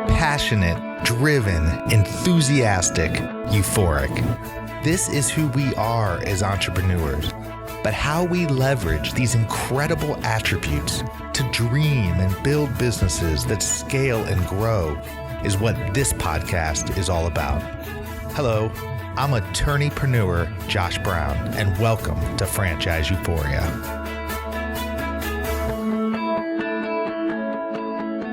Passionate, driven, enthusiastic, euphoric. This is who we are as entrepreneurs. But how we leverage these incredible attributes to dream and build businesses that scale and grow is what this podcast is all about. Hello, I'm attorneypreneur Josh Brown, and welcome to Franchise Euphoria.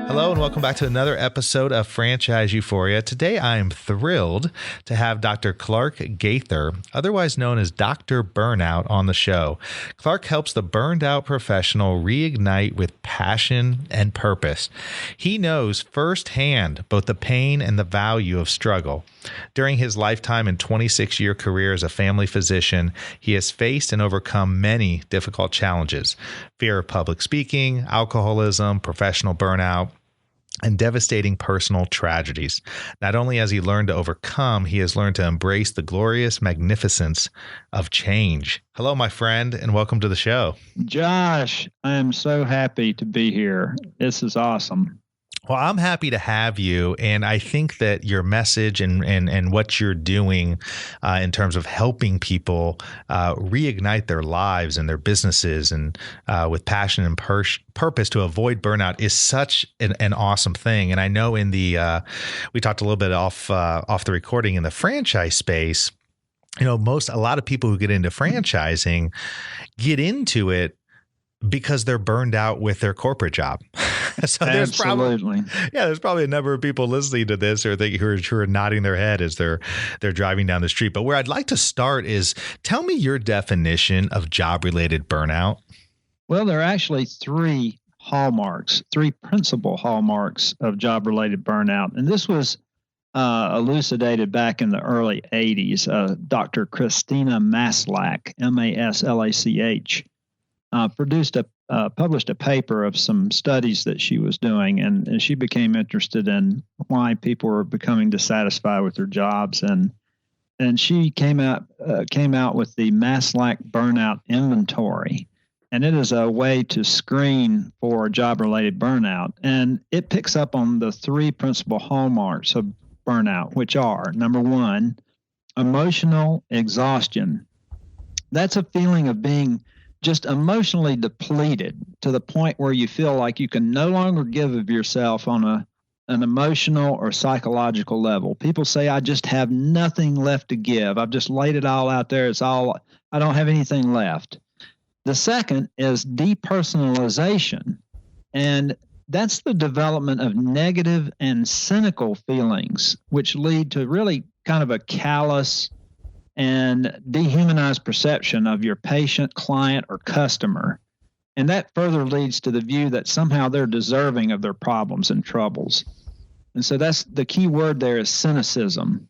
Hello and welcome back to another episode of Franchise Euphoria. Today I am thrilled to have Dr. Clark Gaither, otherwise known as Dr. Burnout, on the show. Clark helps the burned out professional reignite with passion and purpose. He knows firsthand both the pain and the value of struggle. During his lifetime and 26-year career as a family physician, he has faced and overcome many difficult challenges: fear of public speaking, alcoholism, professional burnout, and devastating personal tragedies. Not only has he learned to overcome, he has learned to embrace the glorious magnificence of change. Hello, my friend, and welcome to the show. Josh, I am so happy to be here. This is awesome. Well, I'm happy to have you, and I think that your message and what you're doing in terms of helping people reignite their lives and their businesses and with passion and purpose to avoid burnout is such an awesome thing. And I know in the we talked a little bit off the recording in the franchise space. You know, a lot of people who get into franchising get into it because they're burned out with their corporate job. So there's probably a number of people listening to this or who are nodding their head as they're driving down the street. But where I'd like to start is, tell me your definition of job-related burnout. Well, there are actually three principal hallmarks of job-related burnout. And this was elucidated back in the early 80s. Dr. Christina Maslach, Maslach, published a paper of some studies that she was doing, and she became interested in why people were becoming dissatisfied with their jobs, and she came out with the Maslach Burnout Inventory, and it is a way to screen for job-related burnout, and it picks up on the three principal hallmarks of burnout, which are, number one, emotional exhaustion. That's a feeling of being just emotionally depleted to the point where you feel like you can no longer give of yourself on an emotional or psychological level. People say, I just have nothing left to give. I've just laid it all out there. I don't have anything left. The second is depersonalization. And that's the development of negative and cynical feelings, which lead to really kind of a callous and dehumanized perception of your patient, client, or customer. And that further leads to the view that somehow they're deserving of their problems and troubles. And so that's the key word there is cynicism.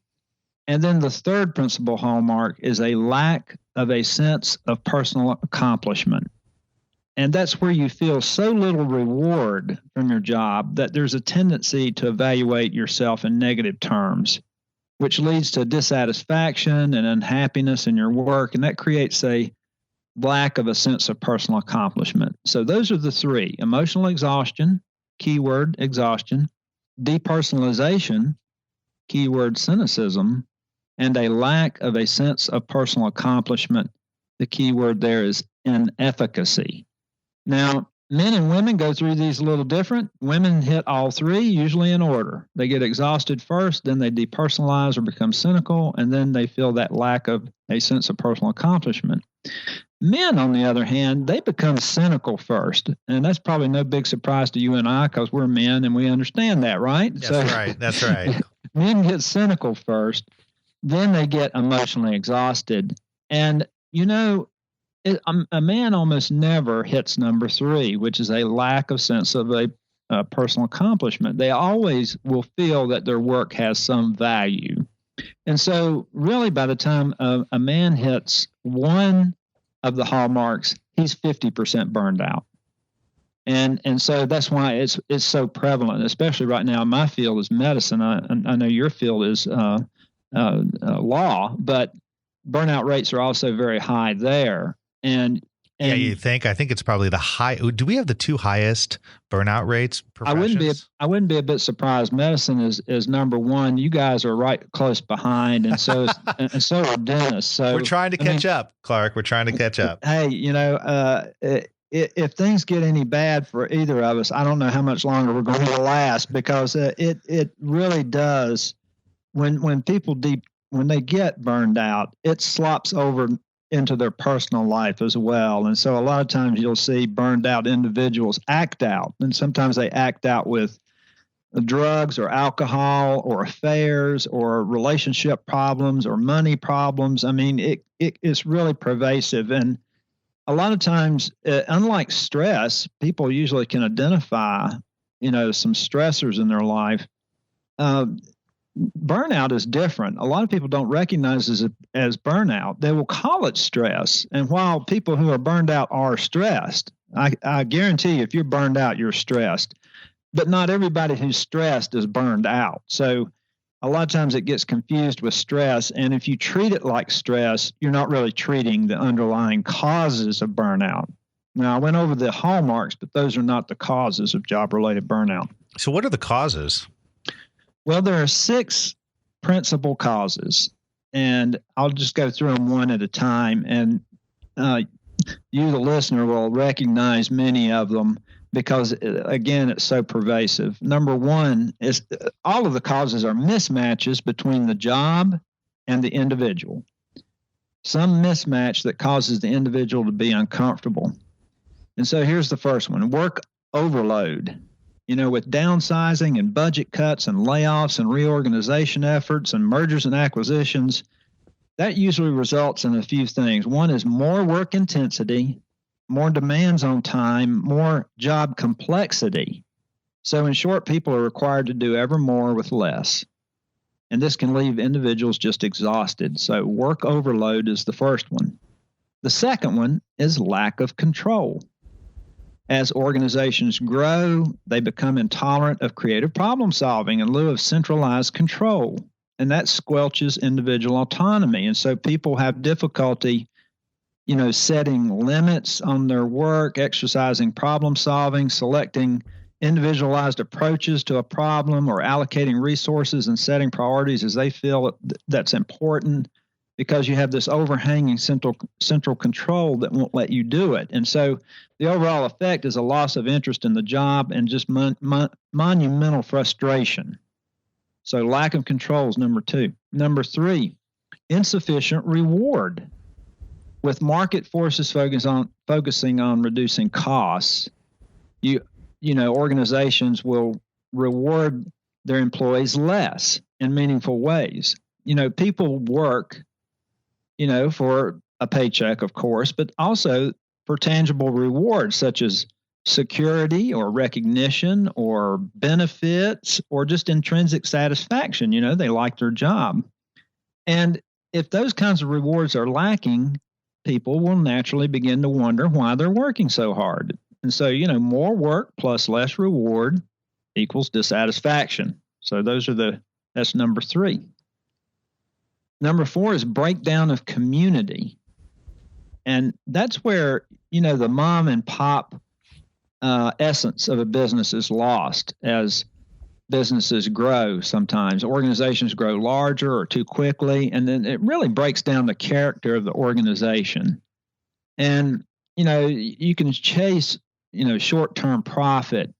And then the third principal hallmark is a lack of a sense of personal accomplishment. And that's where you feel so little reward from your job that there's a tendency to evaluate yourself in negative terms, which leads to dissatisfaction and unhappiness in your work. And that creates a lack of a sense of personal accomplishment. So those are the three: emotional exhaustion, keyword exhaustion, depersonalization, keyword cynicism, and a lack of a sense of personal accomplishment. The keyword there is inefficacy. Now, men and women go through these a little different. Women hit all three, usually in order. They get exhausted first, then they depersonalize or become cynical, and then they feel that lack of a sense of personal accomplishment. Men, on the other hand, they become cynical first. And that's probably no big surprise to you and I, because we're men and we understand that, right? That's right. Men get cynical first, then they get emotionally exhausted. And, a man almost never hits number three, which is a lack of sense of a personal accomplishment. They always will feel that their work has some value. And so really by the time a man hits one of the hallmarks, he's 50% burned out. And so that's why it's so prevalent, especially right now. My field is medicine. I know your field is law, but burnout rates are also very high there. And Yeah, And you think? I think it's probably the high. Do we have the two highest burnout rates? I wouldn't be a bit surprised. Medicine is number one. You guys are right close behind, and so are dentists. So we're trying to catch up, Clark. We're trying to catch up. Hey, if things get any bad for either of us, I don't know how much longer we're going to last, because it really does. When people when they get burned out, it slops over into their personal life as well. And so a lot of times you'll see burned out individuals act out, and sometimes they act out with drugs or alcohol or affairs or relationship problems or money problems. I mean, it's really pervasive. And a lot of times, unlike stress, people usually can identify, some stressors in their life. Burnout is different. A lot of people don't recognize it as burnout. They will call it stress. And while people who are burned out are stressed, I guarantee you, if you're burned out, you're stressed. But not everybody who's stressed is burned out. So a lot of times it gets confused with stress. And if you treat it like stress, you're not really treating the underlying causes of burnout. Now, I went over the hallmarks, but those are not the causes of job-related burnout. So what are the causes? Well, there are 6 principal causes, and I'll just go through them one at a time. And you, the listener, will recognize many of them because, again, it's so pervasive. Number one is all of the causes are mismatches between the job and the individual. Some mismatch that causes the individual to be uncomfortable. And so here's the first one: work overload. With downsizing and budget cuts and layoffs and reorganization efforts and mergers and acquisitions, that usually results in a few things. One is more work intensity, more demands on time, more job complexity. So in short, people are required to do ever more with less. And this can leave individuals just exhausted. So work overload is the first one. The second one is lack of control. As organizations grow, they become intolerant of creative problem solving in lieu of centralized control. And that squelches individual autonomy. And so people have difficulty, setting limits on their work, exercising problem solving, selecting individualized approaches to a problem, or allocating resources and setting priorities as they feel that's important, because you have this overhanging central control that won't let you do it. And so the overall effect is a loss of interest in the job and just monumental frustration. So lack of control is number 2. Number 3, insufficient reward. With market forces focusing on reducing costs, organizations will reward their employees less in meaningful ways. People work for a paycheck, of course, but also for tangible rewards such as security or recognition or benefits or just intrinsic satisfaction. They like their job. And if those kinds of rewards are lacking, people will naturally begin to wonder why they're working so hard. And so, more work plus less reward equals dissatisfaction. So that's number 3. Number 4 is breakdown of community. And that's where, the mom and pop essence of a business is lost as businesses grow sometimes. Organizations grow larger or too quickly, and then it really breaks down the character of the organization. And, you can chase, short-term profit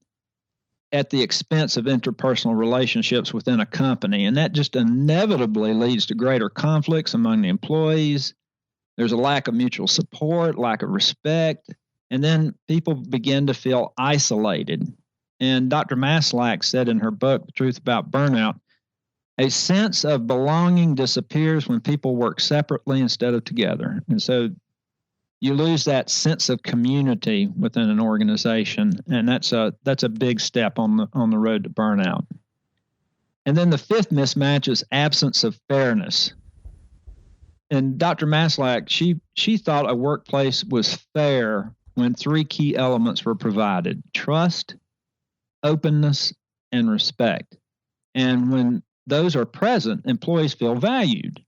at the expense of interpersonal relationships within a company. And that just inevitably leads to greater conflicts among the employees. There's a lack of mutual support, lack of respect, and then people begin to feel isolated. And Dr. Maslach said in her book, The Truth About Burnout, a sense of belonging disappears when people work separately instead of together. And so you lose that sense of community within an organization, and that's a big step on the road to burnout. And then the 5th mismatch is absence of fairness. And Dr. Maslach, she thought a workplace was fair when 3 key elements were provided: trust, openness, and respect. And when those are present, employees feel valued.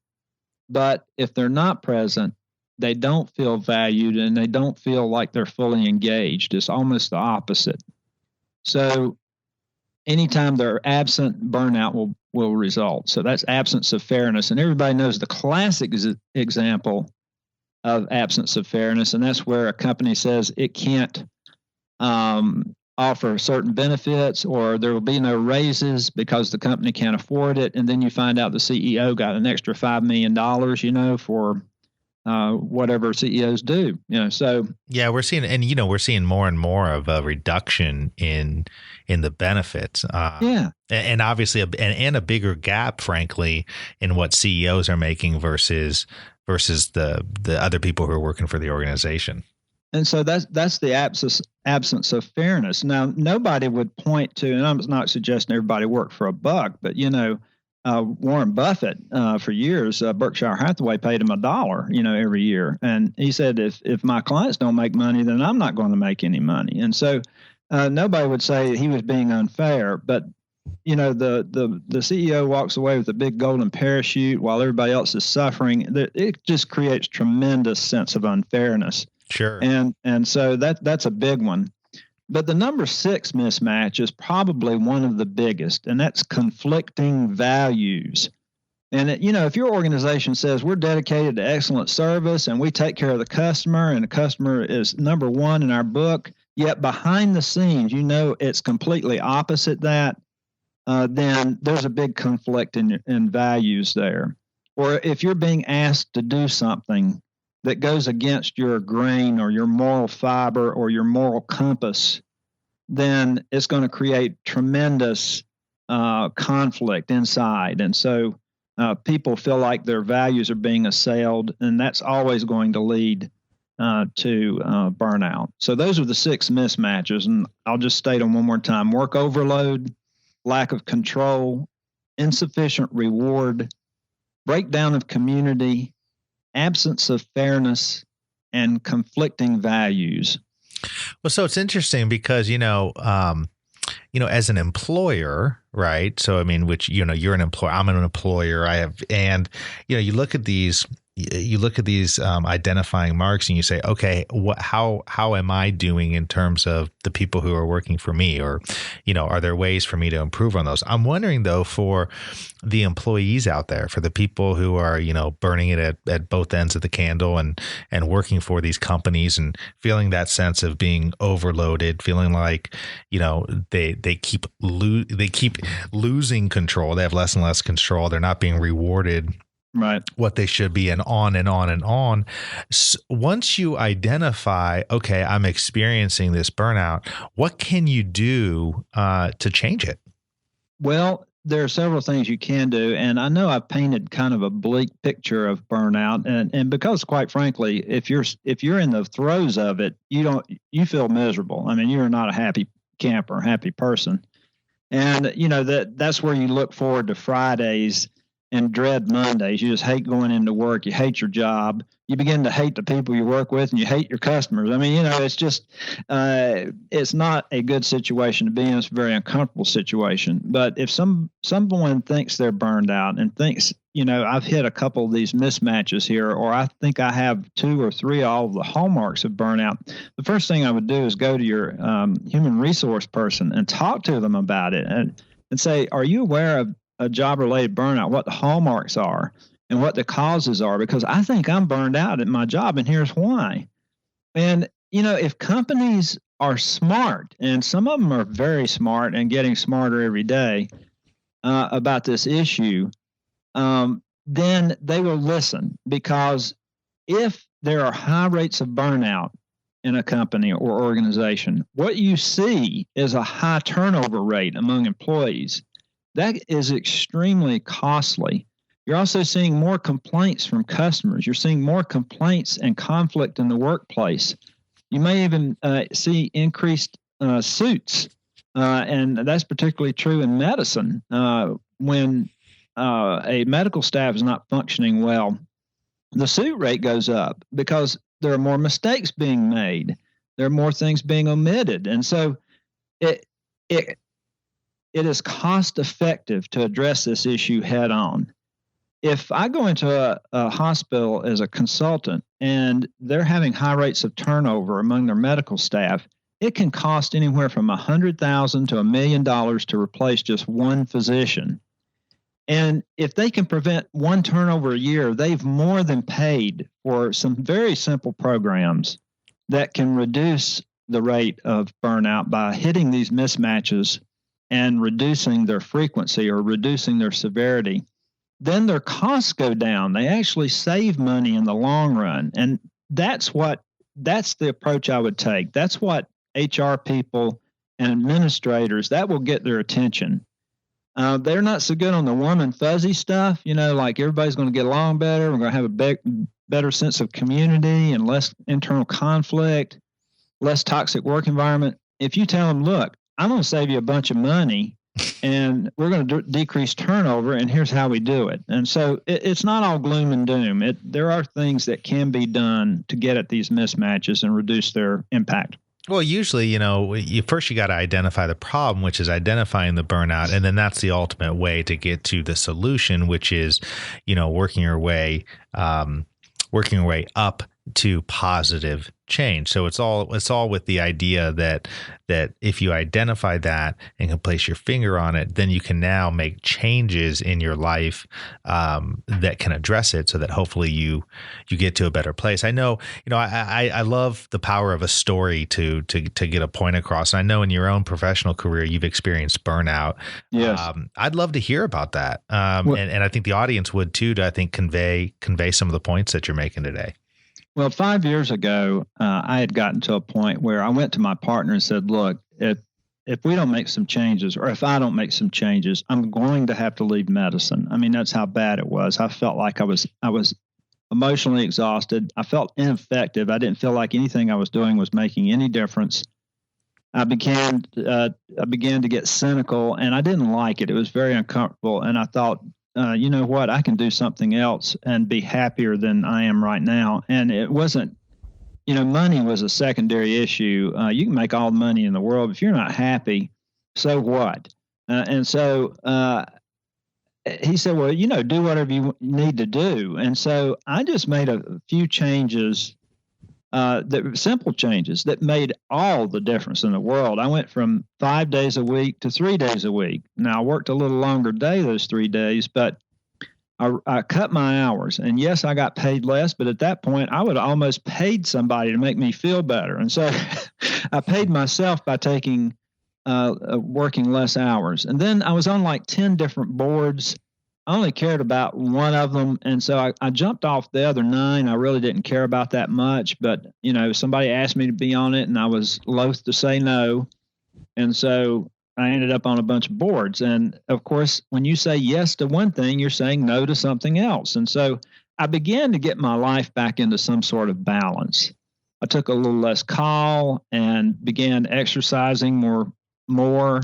But if they're not present, they don't feel valued and they don't feel like they're fully engaged. It's almost the opposite. So anytime they're absent, burnout will result. So that's absence of fairness. And everybody knows the classic example of absence of fairness, and that's where a company says it can't offer certain benefits, or there will be no raises because the company can't afford it. And then you find out the CEO got an extra $5 million, for whatever CEOs do. So yeah, we're seeing more and more of a reduction in the benefits. And obviously a bigger gap, frankly, in what CEOs are making versus the other people who are working for the organization. And so that's the absence of fairness. Now, nobody would point to, and I'm not suggesting everybody work for a buck, but Warren Buffett for years, Berkshire Hathaway paid him $1, every year, and he said, if my clients don't make money, then I'm not going to make any money. And so nobody would say he was being unfair, but the CEO walks away with a big golden parachute while everybody else is suffering. It just creates tremendous sense of unfairness. Sure. And so that's a big one. But the number 6 mismatch is probably one of the biggest, and that's conflicting values. And if your organization says we're dedicated to excellent service and we take care of the customer, and the customer is number one in our book, yet behind the scenes, it's completely opposite that, then there's a big conflict in values there. Or if you're being asked to do something that goes against your grain or your moral fiber or your moral compass, then it's going to create tremendous conflict inside. And so people feel like their values are being assailed, and that's always going to lead to burnout. So those are the 6 mismatches, and I'll just state them one more time. Work overload, lack of control, insufficient reward, breakdown of community, absence of fairness, and conflicting values. Well, so it's interesting because, as an employer, right? So, I mean, you're an employer, I'm an employer, you look at these identifying marks and you say, okay, how am I doing in terms of the people who are working for me? Or, are there ways for me to improve on those? I'm wondering though, for the employees out there, for the people who are, burning it at both ends of the candle and working for these companies and feeling that sense of being overloaded, feeling like, they keep losing control. They have less and less control. They're not being rewarded right what they should be, and on and on and on. Once you identify, okay, I'm experiencing this burnout, what can you do to change it? Well, there are several things you can do, and I know I've painted kind of a bleak picture of burnout, and because, quite frankly, if you're in the throes of it, you feel miserable. I mean, you're not a happy camper, happy person, and that's where you look forward to Fridays and dread Mondays. You just hate going into work. You hate your job. You begin to hate the people you work with, and you hate your customers. I mean, it's just, it's not a good situation to be in. It's a very uncomfortable situation. But if someone thinks they're burned out and thinks, I've hit a couple of these mismatches here, or I think I have 2 or 3 all of the hallmarks of burnout, the first thing I would do is go to your human resource person and talk to them about it and say, are you aware of a job-related burnout, what the hallmarks are and what the causes are? Because I think I'm burned out at my job, and here's why. And, if companies are smart, and some of them are very smart and getting smarter every day about this issue, then they will listen. Because if there are high rates of burnout in a company or organization, what you see is a high turnover rate among employees. That is extremely costly. You're also seeing more complaints from customers. You're seeing more complaints and conflict in the workplace. You may even see increased suits, and that's particularly true in medicine. When a medical staff is not functioning well, the suit rate goes up because there are more mistakes being made. There are more things being omitted. And so it is cost effective to address this issue head on. If I go into a hospital as a consultant and they're having high rates of turnover among their medical staff, it can cost anywhere from $100,000 to $1 million to replace just one physician. And if they can prevent one turnover a year, they've more than paid for some very simple programs that can reduce the rate of burnout by hitting these mismatches and reducing their frequency or reducing their severity. Then their costs go down. They actually save money in the long run. And that's the approach I would take. That's what HR people and administrators, that will get their attention. They're not so good on the warm and fuzzy stuff, like everybody's going to get along better. We're going to have a better sense of community and less internal conflict, less toxic work environment. If you tell them, look, I'm going to save you a bunch of money and we're going to decrease turnover, and here's how we do it. And so it's not all gloom and doom. There are things that can be done to get at these mismatches and reduce their impact. Well, usually, you got to identify the problem, which is identifying the burnout. And then that's the ultimate way to get to the solution, which is, working your way up to positive change. So it's all with the idea that if you identify that and can place your finger on it, then you can now make changes in your life that can address it, so that hopefully you get to a better place. I know, I love the power of a story to get a point across. And I know in your own professional career you've experienced burnout. Yes. I'd love to hear about that, and I think the audience would too. To convey some of the points that you're making today. Well, 5 years ago, I had gotten to a point where I went to my partner and said, look, if we don't make some changes, or if I don't make some changes, I'm going to have to leave medicine. I mean, that's how bad it was. I felt like I was emotionally exhausted. I felt ineffective. I didn't feel like anything I was doing was making any difference. I began to get cynical, and I didn't like it. It was very uncomfortable. And I thought, you know what, I can do something else and be happier than I am right now. And it wasn't, money was a secondary issue. You can make all the money in the world. If you're not happy, so what? And so he said, well, do whatever you need to do. And so I just made a few changes, simple changes that made all the difference in the world. I went from 5 days a week to 3 days a week. Now, I worked a little longer day those 3 days, but I cut my hours. And yes, I got paid less, but at that point, I would have almost paid somebody to make me feel better. And so I paid myself by working less hours. And then I was on like 10 different boards. I only cared about one of them. And so I jumped off the other 9. I really didn't care about that much, but somebody asked me to be on it and I was loath to say no. And so I ended up on a bunch of boards. And of course, when you say yes to one thing, you're saying no to something else. And so I began to get my life back into some sort of balance. I took a little less call and began exercising more,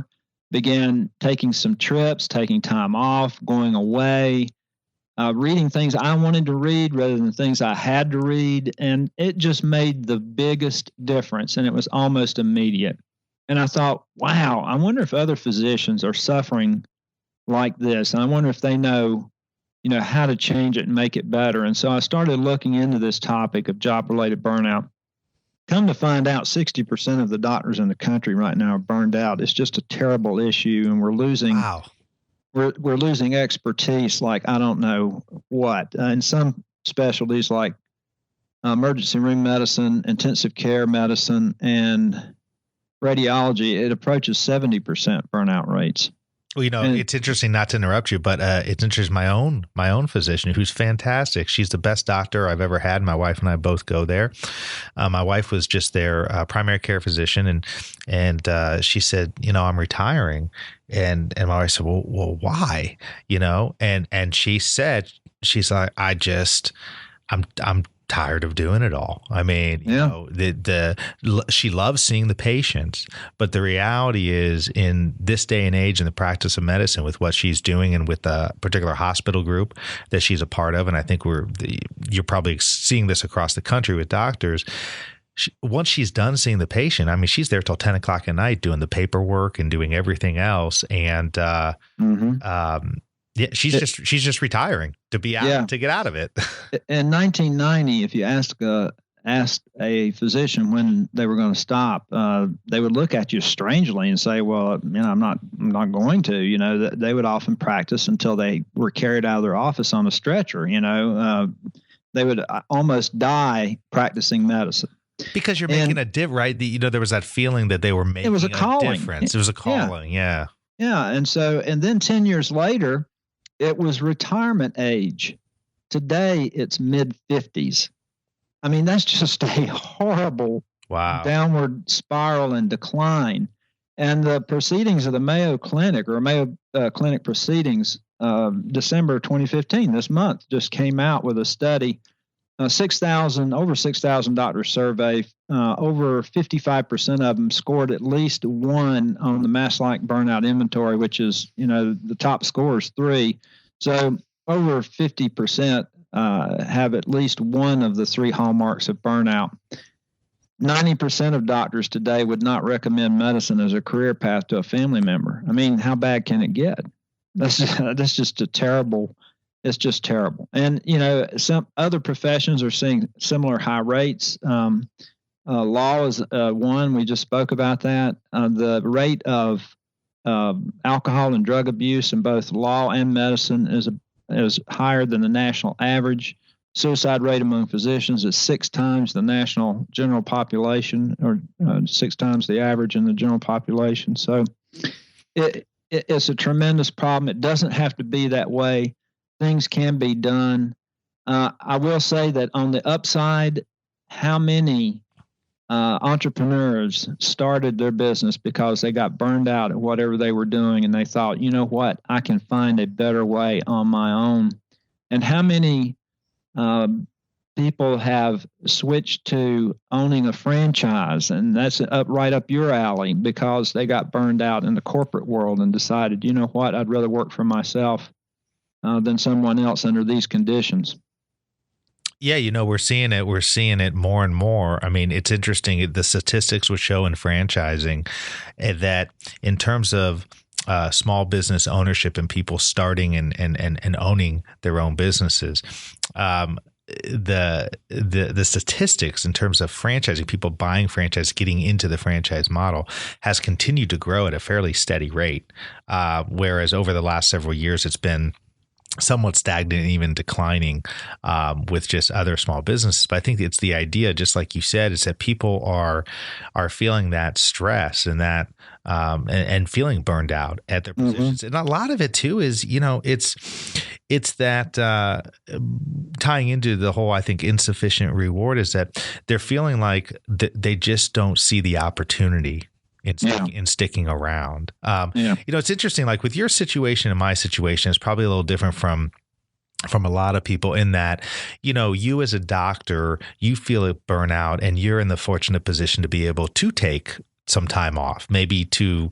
began taking some trips, taking time off, going away, reading things I wanted to read rather than things I had to read. And it just made the biggest difference. And it was almost immediate. And I thought, wow, I wonder if other physicians are suffering like this. And I wonder if they know, how to change it and make it better. And so I started looking into this topic of job-related burnout. Come to find out, 60% of the doctors in the country right now are burned out. It's just a terrible issue, and we're losing we're losing expertise like I don't know what. In some specialties like emergency room medicine, intensive care medicine, and radiology, it approaches 70% burnout rates. Well, it's interesting, not to interrupt you, but it's interesting. My own physician, who's fantastic. She's the best doctor I've ever had. My wife and I both go there. My wife was just their primary care physician, and she said, I'm retiring, and my wife said, well, why? And she said, she's like, I'm tired of doing it all. I mean, she loves seeing the patients, but the reality is, in this day and age in the practice of medicine, with what she's doing and with the particular hospital group that she's a part of, and I think you're probably seeing this across the country with doctors. Once she's done seeing the patient, I mean, she's there till 10 o'clock at night doing the paperwork and doing everything else. And, Yeah, she's just retiring to be out to get out of it. In 1990, if you asked a physician when they were going to stop, they would look at you strangely and say, "Well, I'm not going to." They would often practice until they were carried out of their office on a stretcher. They would almost die practicing medicine. Because you're making a right? There was that feeling that they were making a difference. It was a calling, yeah. Yeah, and then 10 years later, it was retirement age. Today, it's mid-50s. I mean, that's just a horrible downward spiral and decline. And the proceedings of the Mayo Clinic Clinic proceedings, December 2015, this month, just came out with a study. Over 6,000 doctors surveyed. Over 55% of them scored at least 1 on the Maslach burnout inventory, which is, the top score is 3. So over 50% have at least one of the 3 hallmarks of burnout. 90% of doctors today would not recommend medicine as a career path to a family member. I mean, how bad can it get? That's just it's just terrible. And, some other professions are seeing similar high rates. Law is one. We just spoke about that. The rate of alcohol and drug abuse in both law and medicine is higher than the national average. Suicide rate among physicians is 6 times the national general population, or 6 times the average in the general population. So it's a tremendous problem. It doesn't have to be that way. Things can be done. I will say that on the upside, how many entrepreneurs started their business because they got burned out at whatever they were doing, and they thought, you know what, I can find a better way on my own. And how many people have switched to owning a franchise, and that's right up your alley, because they got burned out in the corporate world and decided, you know what, I'd rather work for myself than someone else under these conditions. Yeah, we're seeing it more and more. I mean, it's interesting. The statistics would show in franchising that in terms of small business ownership and people starting and owning their own businesses, the statistics in terms of franchising, people buying franchise, getting into the franchise model, has continued to grow at a fairly steady rate. Whereas over the last several years, it's been somewhat stagnant and even declining with just other small businesses. But I think it's the idea, just like you said, is that people are feeling that stress and that and feeling burned out at their positions. And a lot of it too is, it's that tying into the whole, I think, insufficient reward, is that they're feeling like they just don't see the opportunity in sticking around. It's interesting, like with your situation and my situation, it's probably a little different from a lot of people in that, you as a doctor, you feel a burnout and you're in the fortunate position to be able to take some time off, maybe to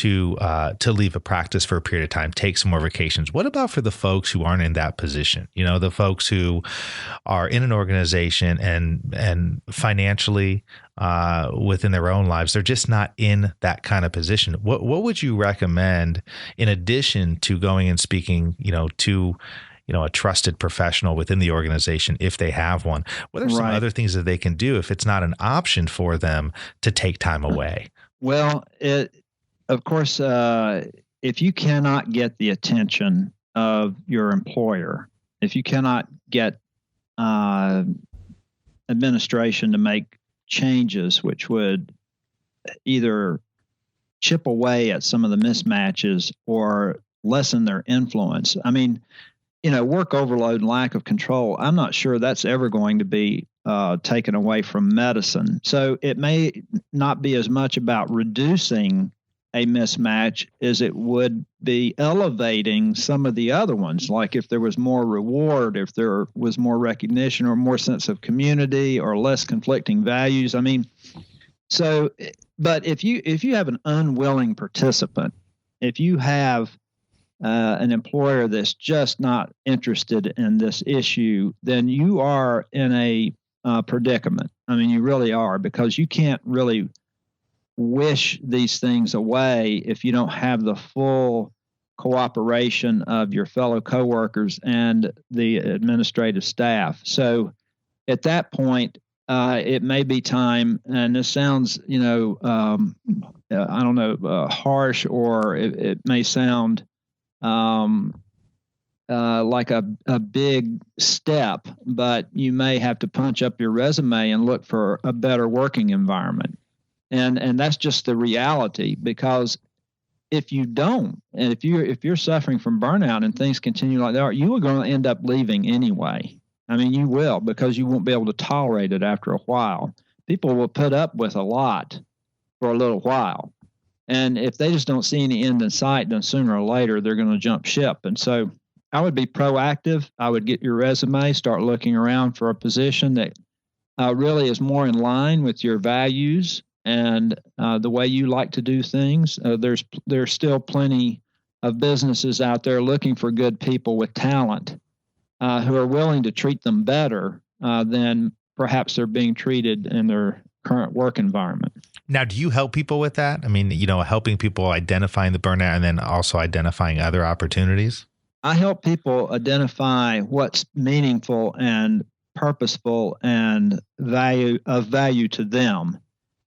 leave a practice for a period of time, take some more vacations. What about for the folks who aren't in that position? The folks who are in an organization and financially within their own lives, they're just not in that kind of position. What would you recommend in addition to going and speaking, to a trusted professional within the organization, if they have one? What are some other things that they can do if it's not an option for them to take time away? Well, of course, if you cannot get the attention of your employer, if you cannot get administration to make changes which would either chip away at some of the mismatches or lessen their influence, I mean, work overload and lack of control, I'm not sure that's ever going to be taken away from medicine. So it may not be as much about reducing a mismatch as it would be elevating some of the other ones. Like if there was more reward, if there was more recognition or more sense of community or less conflicting values. I mean, but if you have an unwilling participant, if you have an employer that's just not interested in this issue, then you are in a predicament. I mean, you really are, because you can't really wish these things away if you don't have the full cooperation of your fellow coworkers and the administrative staff. So at that point, it may be time, and this sounds, I don't know, harsh, or it may sound like a big step, but you may have to punch up your resume and look for a better working environment. And that's just the reality, because if you don't, and if you're suffering from burnout and things continue like they are, you are going to end up leaving anyway. I mean, you will, because you won't be able to tolerate it after a while. People will put up with a lot for a little while. And if they just don't see any end in sight, then sooner or later they're going to jump ship. And so I would be proactive. I would get your resume, start looking around for a position that really is more in line with your values and the way you like to do things. There's still plenty of businesses out there looking for good people with talent who are willing to treat them better than perhaps they're being treated in their current work environment. Now, do you help people with that? I mean, helping people identifying the burnout and then also identifying other opportunities? I help people identify what's meaningful and purposeful and value to them.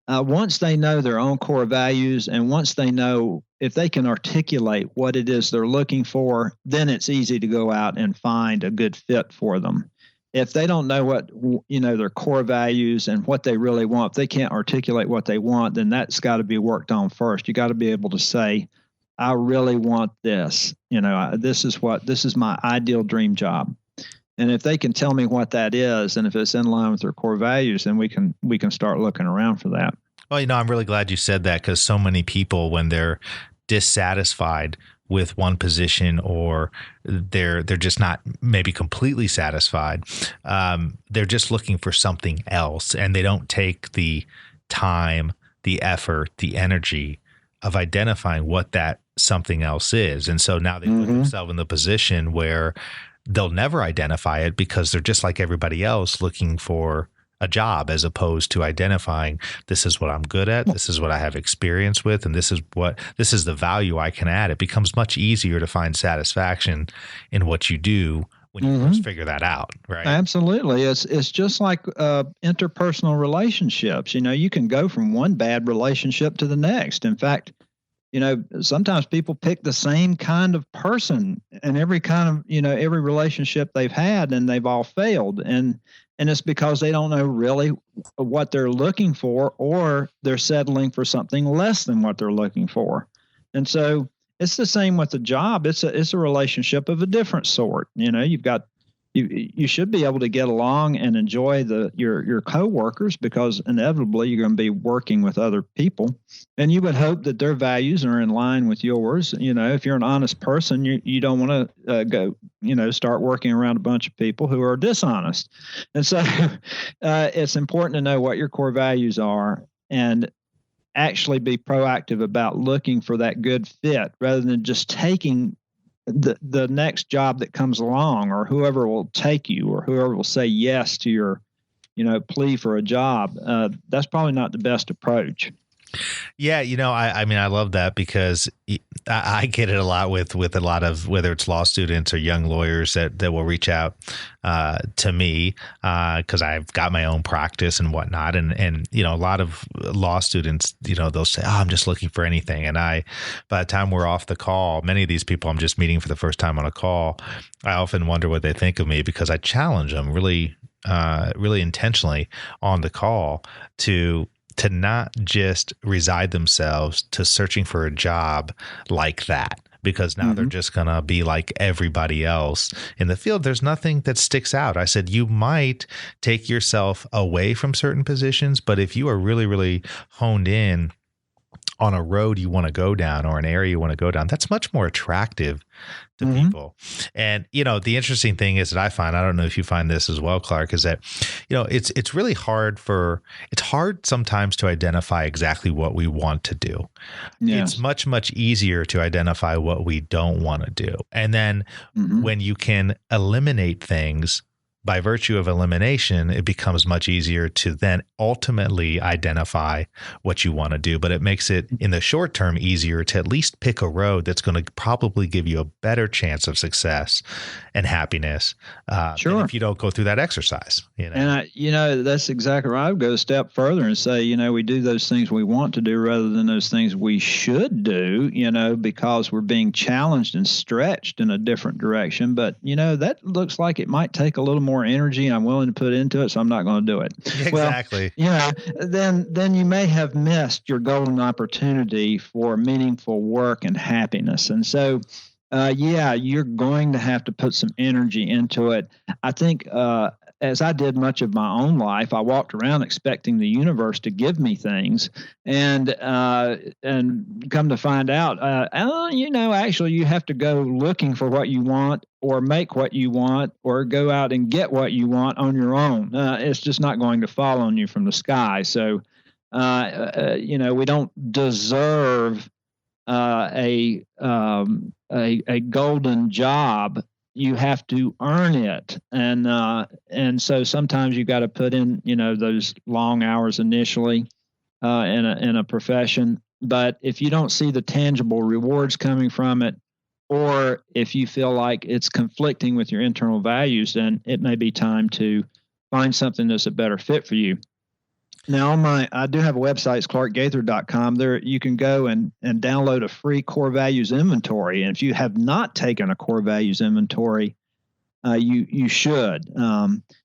Once they know their own core values, and once they know if they can articulate what it is they're looking for, then it's easy to go out and find a good fit for them. If they don't know what, their core values and what they really want, if they can't articulate what they want, then that's got to be worked on first. You got to be able to say, I really want this. This is my ideal dream job. And if they can tell me what that is, and if it's in line with their core values, then we can start looking around for that. Well, I'm really glad you said that, because so many people, when they're dissatisfied with one position, or they're just not maybe completely satisfied, they're just looking for something else, and they don't take the time, the effort, the energy of identifying what that something else is. And so now they put themselves in the position where they'll never identify it, because they're just like everybody else looking for a job, as opposed to identifying, this is what I'm good at, this is what I have experience with, and this is the value I can add. It becomes much easier to find satisfaction in what you do when you first figure that out, right? Absolutely. It's just like interpersonal relationships. You can go from one bad relationship to the next. In fact, sometimes people pick the same kind of person in every kind of, every relationship they've had, and they've all failed. And it's because they don't know really what they're looking for, or they're settling for something less than what they're looking for. And so it's the same with the job. It's a relationship of a different sort. You should be able to get along and enjoy your coworkers, because inevitably you're going to be working with other people, and you would hope that their values are in line with yours. If you're an honest person, you don't want to go start working around a bunch of people who are dishonest. And so it's important to know what your core values are, and actually be proactive about looking for that good fit, rather than just taking the next job that comes along, or whoever will take you, or whoever will say yes to your, plea for a job. That's probably not the best approach. Yeah. I mean, I love that, because I get it a lot with a lot of, whether it's law students or young lawyers that will reach out to me, because I've got my own practice and whatnot. And a lot of law students, they'll say, oh, I'm just looking for anything. And by the time we're off the call, many of these people I'm just meeting for the first time on a call, I often wonder what they think of me, because I challenge them really intentionally on the call to not just reside themselves to searching for a job like that, because now they're just going to be like everybody else in the field. There's nothing that sticks out. I said, you might take yourself away from certain positions, but if you are really, really honed in on a road you want to go down, or an area you want to go down, that's much more attractive to people. And, the interesting thing is that I find, I don't know if you find this as well, Clark, is that, it's really hard sometimes to identify exactly what we want to do. Yes. It's much, much easier to identify what we don't want to do. And then when you can eliminate things by virtue of elimination, it becomes much easier to then ultimately identify what you want to do. But it makes it in the short term easier to at least pick a road that's going to probably give you a better chance of success and happiness. Than if you don't go through that exercise. And that's exactly right. I would go a step further and say, we do those things we want to do rather than those things we should do, because we're being challenged and stretched in a different direction. But, that looks like it might take a little more energy and I'm willing to put into it, so I'm not going to do it. Exactly. Well, then you may have missed your golden opportunity for meaningful work and happiness. And so, you're going to have to put some energy into it. I think, as I did much of my own life, I walked around expecting the universe to give me things, and come to find out, actually, you have to go looking for what you want, or make what you want, or go out and get what you want on your own. It's just not going to fall on you from the sky. So, we don't deserve a golden job. You have to earn it, and so sometimes you got to put in those long hours initially in a profession. But if you don't see the tangible rewards coming from it, or if you feel like it's conflicting with your internal values, then it may be time to find something that's a better fit for you. Now, I do have a website, it's clarkgaither.com. There you can go and download a free core values inventory. And if you have not taken a core values inventory, you should.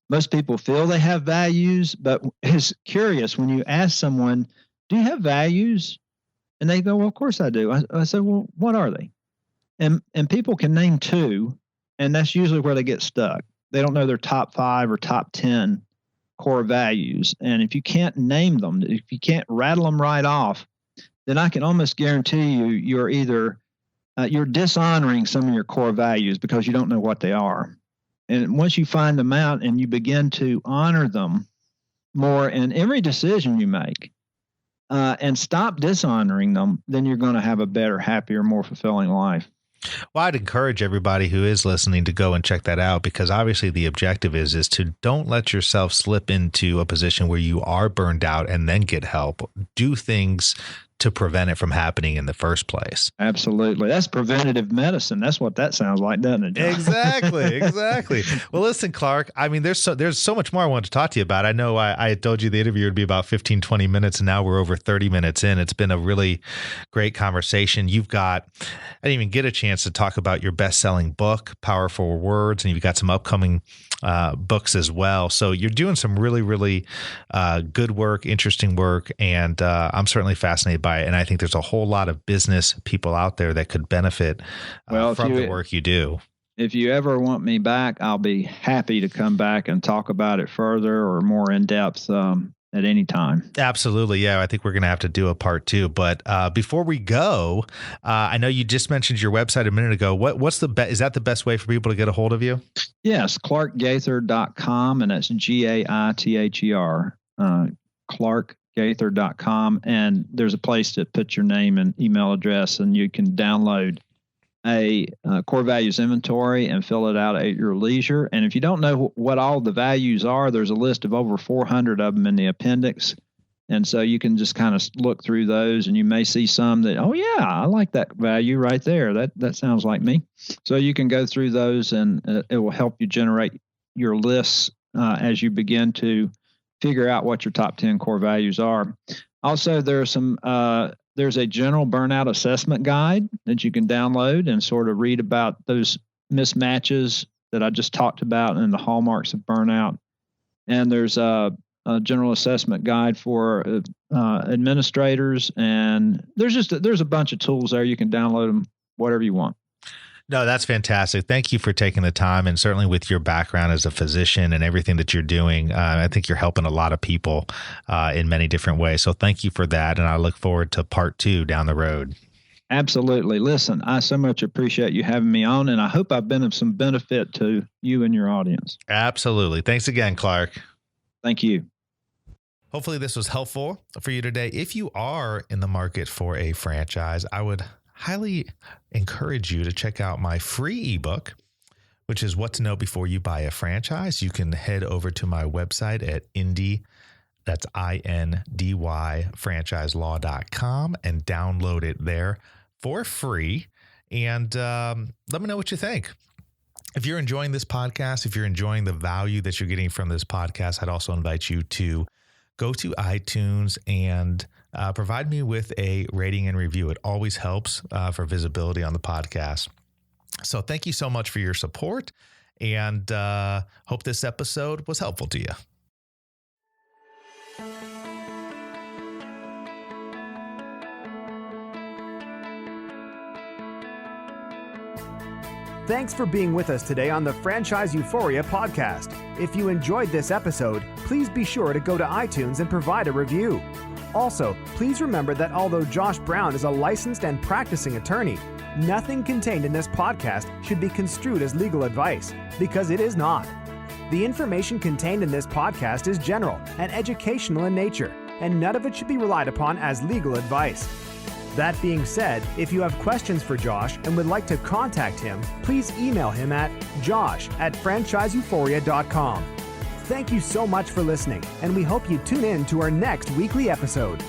Most people feel they have values, but it's curious when you ask someone, do you have values? And they go, well, of course I do. I said, well, what are they? And people can name two, and that's usually where they get stuck. They don't know their top 5 or top 10 core values. And if you can't name them, if you can't rattle them right off, then I can almost guarantee you're either you're dishonoring some of your core values because you don't know what they are. And once you find them out and you begin to honor them more in every decision you make, and stop dishonoring them, then you're going to have a better, happier, more fulfilling life. Well, I'd encourage everybody who is listening to go and check that out, because obviously the objective is to don't let yourself slip into a position where you are burned out and then get help. Do things to prevent it from happening in the first place. Absolutely. That's preventative medicine. That's what that sounds like, doesn't it, John? Exactly. Well, listen, Clark, I mean, there's so much more I want to talk to you about. I know I told you the interview would be about 15, 20 minutes, and now we're over 30 minutes in. It's been a really great conversation. I didn't even get a chance to talk about your best-selling book, Powerful Words, and you've got some upcoming books as well. So you're doing some really, really good work, interesting work, and I'm certainly fascinated by it. And I think there's a whole lot of business people out there that could benefit from the work you do. If you ever want me back, I'll be happy to come back and talk about it further or more in depth at any time. Absolutely. Yeah. I think we're going to have to do a part 2. But before we go, I know you just mentioned your website a minute ago. What's is that the best way for people to get a hold of you? Yes. clarkgaither.com, and that's GAITHER. clarkgaither.com. And there's a place to put your name and email address, and you can download a core values inventory and fill it out at your leisure. And if you don't know what all the values are, there's a list of over 400 of them in the appendix. And so you can just kind of look through those, and you may see some that, oh yeah, I like that value right there. That sounds like me. So you can go through those, and it will help you generate your lists as you begin to figure out what your top 10 core values are. Also, there's a general burnout assessment guide that you can download and sort of read about those mismatches that I just talked about and the hallmarks of burnout. And there's a general assessment guide for administrators, and there's a bunch of tools there. You can download them, whatever you want. No, that's fantastic. Thank you for taking the time, and certainly with your background as a physician and everything that you're doing, I think you're helping a lot of people in many different ways. So thank you for that, and I look forward to part 2 down the road. Absolutely. Listen, I so much appreciate you having me on, and I hope I've been of some benefit to you and your audience. Absolutely. Thanks again, Clark. Thank you. Hopefully this was helpful for you today. If you are in the market for a franchise, I would highly encourage you to check out my free ebook, which is what to know before you buy a franchise. You can head over to my website at that's INDY franchiselaw.com and download it there for free. And let me know what you think. If you're enjoying this podcast, if you're enjoying the value that you're getting from this podcast, I'd also invite you to go to iTunes and provide me with a rating and review. It always helps for visibility on the podcast. So thank you so much for your support, and hope this episode was helpful to you. Thanks for being with us today on the Franchise Euphoria podcast. If you enjoyed this episode, please be sure to go to iTunes and provide a review. Also, please remember that although Josh Brown is a licensed and practicing attorney, nothing contained in this podcast should be construed as legal advice, because it is not. The information contained in this podcast is general and educational in nature, and none of it should be relied upon as legal advice. That being said, if you have questions for Josh and would like to contact him, please email him at josh@franchiseeuphoria.com. Thank you so much for listening, and we hope you tune in to our next weekly episode.